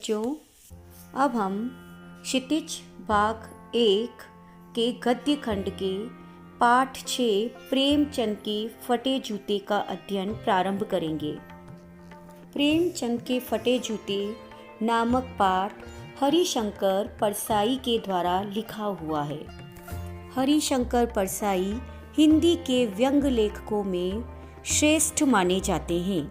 बच्चों, अब हम क्षितिज भाग 1 के गद्य खंड के पाठ 6 प्रेमचंद के फटे जूते का अध्ययन प्रारंभ करेंगे। प्रेमचंद के फटे जूते नामक पाठ हरिशंकर परसाई के द्वारा लिखा हुआ है। हरिशंकर परसाई हिंदी के व्यंग लेखकों में श्रेष्ठ माने जाते हैं।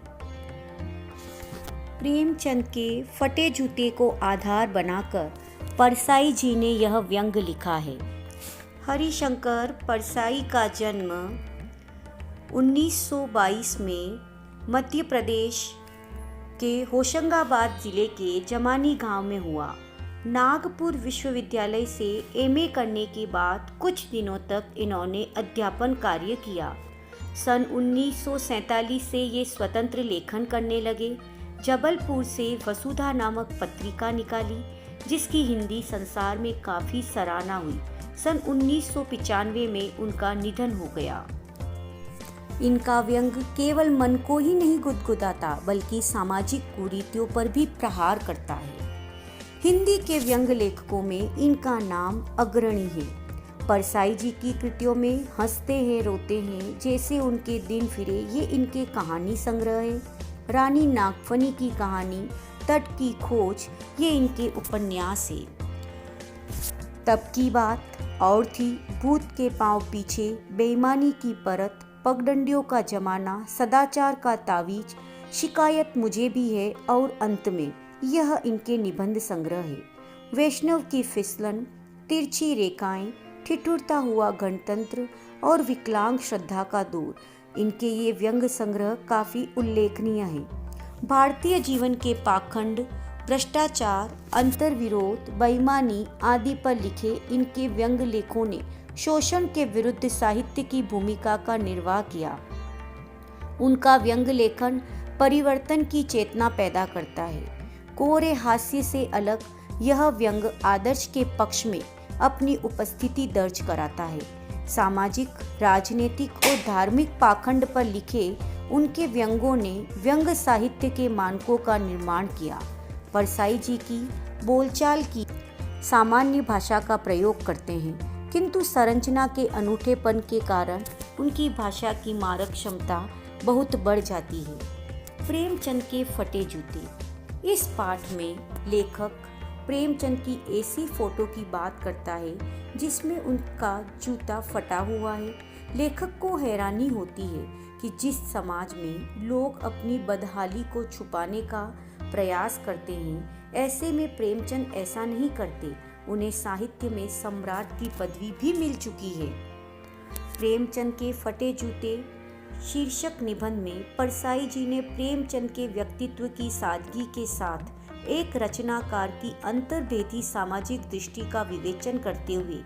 प्रेमचंद के फटे जूते को आधार बनाकर परसाई जी ने यह व्यंग लिखा है। हरिशंकर परसाई का जन्म 1922 में मध्य प्रदेश के होशंगाबाद जिले के जमानी गांव में हुआ। नागपुर विश्वविद्यालय से एमए करने के बाद कुछ दिनों तक इन्होंने अध्यापन कार्य किया। सन 1947 से ये स्वतंत्र लेखन करने लगे। जबलपुर से वसुधा नामक पत्रिका निकाली, जिसकी हिंदी संसार में काफ़ी सराहना हुई। सन 1995 में उनका निधन हो गया। इनका व्यंग केवल मन को ही नहीं गुदगुदाता, बल्कि सामाजिक कुरीतियों पर भी प्रहार करता है। हिंदी के व्यंग लेखकों में इनका नाम अग्रणी है। परसाई जी की कृतियों में हंसते हैं रोते हैं जैसे उनके दिन फिरे ये इनके कहानी संग्रह है। रानी नागफनी की कहानी, तट की खोज ये इनके उपन्यास है। तब की बात और थी, भूत के पांव पीछे, बेईमानी की परत, पगडंडियों का जमाना, सदाचार का तावीज, शिकायत मुझे भी है और अंत में, यह इनके निबंध संग्रह है। वैष्णव की फिसलन, तिरछी रेखाएं, ठिठुरता हुआ गणतंत्र और विकलांग श्रद्धा का दूर, इनके ये व्यंग संग्रह काफ़ी उल्लेखनीय हैं। भारतीय जीवन के पाखंड, भ्रष्टाचार, अंतर्विरोध, बेईमानी आदि पर लिखे इनके व्यंग लेखों ने शोषण के विरुद्ध साहित्य की भूमिका का निर्वाह किया। उनका व्यंग लेखन परिवर्तन की चेतना पैदा करता है। कोरे हास्य से अलग यह व्यंग आदर्श के पक्ष में अपनी उपस्थिति दर्ज कराता है। सामाजिक, राजनीतिक और धार्मिक पाखंड पर लिखे उनके व्यंगों ने व्यंग साहित्य के मानकों का निर्माण किया। परसाई जी की बोलचाल की सामान्य भाषा का प्रयोग करते हैं, किंतु संरचना के अनूठेपन के कारण उनकी भाषा की मारक क्षमता बहुत बढ़ जाती है। प्रेमचंद के फटे जूते। इस पाठ में लेखक प्रेमचंद की ऐसी फोटो की बात करता है जिसमें उनका जूता फटा हुआ है। लेखक को हैरानी होती है कि जिस समाज में लोग अपनी बदहाली को छुपाने का प्रयास करते हैं, ऐसे में प्रेमचंद ऐसा नहीं करते। उन्हें साहित्य में सम्राट की पदवी भी मिल चुकी है। प्रेमचंद के फटे जूते शीर्षक निबंध में परसाई जी ने प्रेमचंद के व्यक्तित्व की सादगी के साथ एक रचनाकार की अंतर्भेदी सामाजिक दृष्टि का विवेचन करते हुए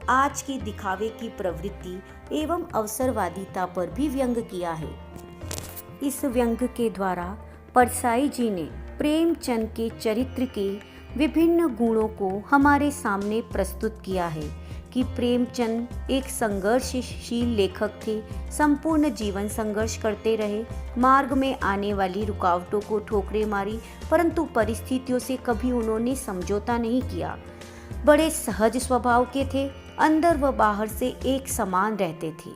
आज की दिखावे की प्रवृत्ति एवं अवसरवादिता पर भी व्यंग किया है। इस व्यंग के द्वारा परसाई जी ने प्रेमचंद के चरित्र के विभिन्न गुणों को हमारे सामने प्रस्तुत किया है कि प्रेमचंद एक संघर्षशील लेखक थे। संपूर्ण जीवन संघर्ष करते रहे, मार्ग में आने वाली रुकावटों को ठोकरें मारी, परंतु परिस्थितियों से कभी उन्होंने समझौता नहीं किया। बड़े सहज स्वभाव के थे, अंदर व बाहर से एक समान रहते थे।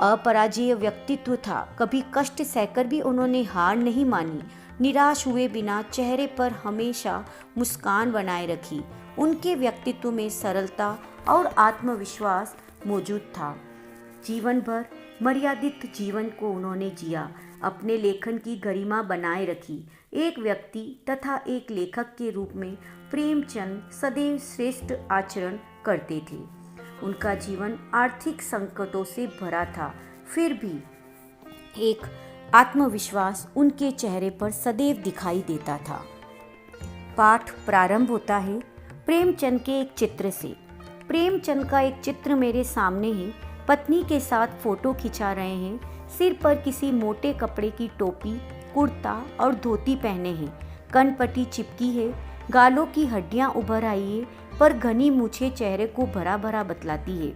अपराजेय व्यक्तित्व था, कभी कष्ट सहकर भी उन्होंने हार नहीं मानी। निराश हुए बिना चेहरे पर हमेशा मुस्कान बनाए रखी। उनके व्यक्तित्व में सरलता और आत्मविश्वास मौजूद था। जीवन भर मर्यादित जीवन को उन्होंने जिया, अपने लेखन की गरिमा बनाए रखी। एक व्यक्ति तथा एक लेखक के रूप में प्रेमचंद सदैव श्रेष्ठ आचरण करते थे। उनका जीवन आर्थिक संकटों से भरा था, फिर भी एक आत्मविश्वास उनके चेहरे पर सदैव दिखाई देता था। पाठ प्रारंभ होता है प्रेमचंद के एक चित्र से। प्रेमचंद का एक चित्र मेरे सामने है। पत्नी के साथ फोटो खिंचा रहे हैं। सिर पर किसी मोटे कपड़े की टोपी, कुर्ता और धोती पहने हैं। कनपट्टी चिपकी है, गालों की हड्डियां उभर आई है, पर घनी मूछें चेहरे को भरा भरा बतलाती है।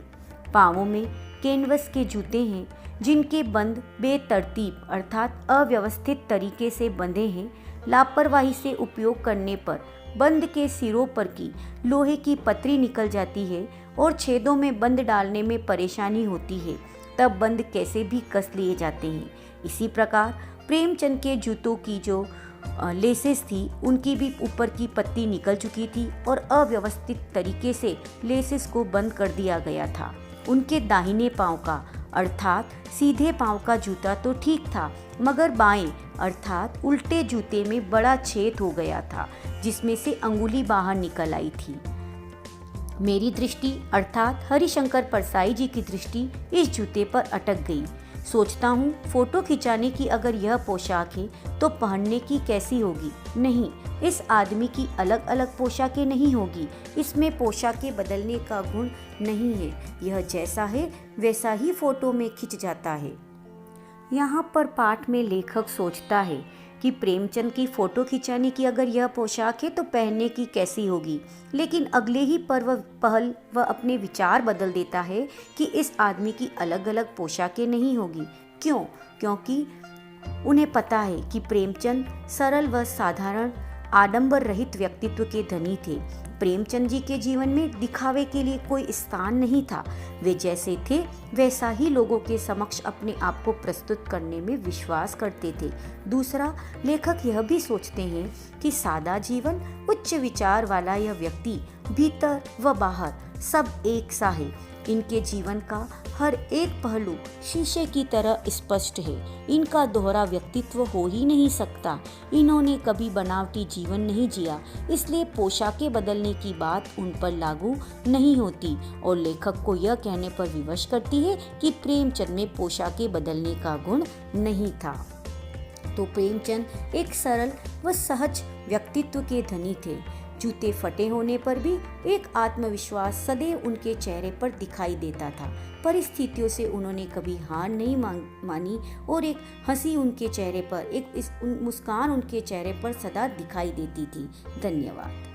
पाँवों में कैनवस के जूते हैं, जिनके बंद बेतरतीब अर्थात अव्यवस्थित तरीके से बंधे हैं। लापरवाही से उपयोग करने पर बंद के सिरों पर की लोहे की पतरी निकल जाती है और छेदों में बंद डालने में परेशानी होती है, तब बंद कैसे भी कस लिए जाते हैं। इसी प्रकार प्रेमचंद के जूतों की जो लेसेस थी उनकी भी ऊपर की पत्ती निकल चुकी थी और अव्यवस्थित तरीके से लेसेस को बंद कर दिया गया था। उनके दाहिने पांव का अर्थात सीधे पांव का जूता तो ठीक था, मगर बाएं अर्थात उल्टे जूते में बड़ा छेद हो गया था जिसमें से अंगुली बाहर निकल आई थी। मेरी दृष्टि अर्थात हरिशंकर परसाई जी की दृष्टि इस जूते पर अटक गई। सोचता हूँ फोटो खिंचाने की अगर यह पोशाक है तो पहनने की कैसी होगी। नहीं, इस आदमी की अलग अलग पोशाकें नहीं होगी, इसमें पोशाकें बदलने का गुण नहीं है। यह जैसा है वैसा ही फोटो में खिंच जाता है। यहाँ पर पाठ में लेखक सोचता है कि प्रेमचंद की फोटो खिंचाने की अगर यह पोशाक है तो पहनने की कैसी होगी, लेकिन अगले ही पहल वह अपने विचार बदल देता है कि इस आदमी की अलग अलग पोशाकें नहीं होगी। क्यों? क्योंकि उन्हें पता है कि प्रेमचंद सरल व साधारण आडंबर रहित व्यक्तित्व के धनी थे। प्रेमचंद जी के जीवन में दिखावे के लिए कोई स्थान नहीं था। वे जैसे थे वैसा ही लोगों के समक्ष अपने आप को प्रस्तुत करने में विश्वास करते थे। दूसरा, लेखक यह भी सोचते हैं कि सादा जीवन, उच्च विचार वाला यह व्यक्ति भीतर व बाहर सब एक सा है। इनके जीवन का हर एक पहलू शीशे की तरह स्पष्ट है। इनका दोहरा व्यक्तित्व हो ही नहीं सकता। इन्होंने कभी बनावटी जीवन नहीं जिया, इसलिए पोशाकें बदलने की बात उन पर लागू नहीं होती और लेखक को यह कहने पर विवश करती है कि प्रेमचंद में पोशाकें बदलने का गुण नहीं था। तो प्रेमचंद एक सरल व सहज व्यक्तित्व के धनी थे। जूते फटे होने पर भी एक आत्मविश्वास सदैव उनके चेहरे पर दिखाई देता था। परिस्थितियों से उन्होंने कभी हार नहीं मानी और एक हंसी उनके चेहरे पर, एक मुस्कान उनके चेहरे पर सदा दिखाई देती थी। धन्यवाद।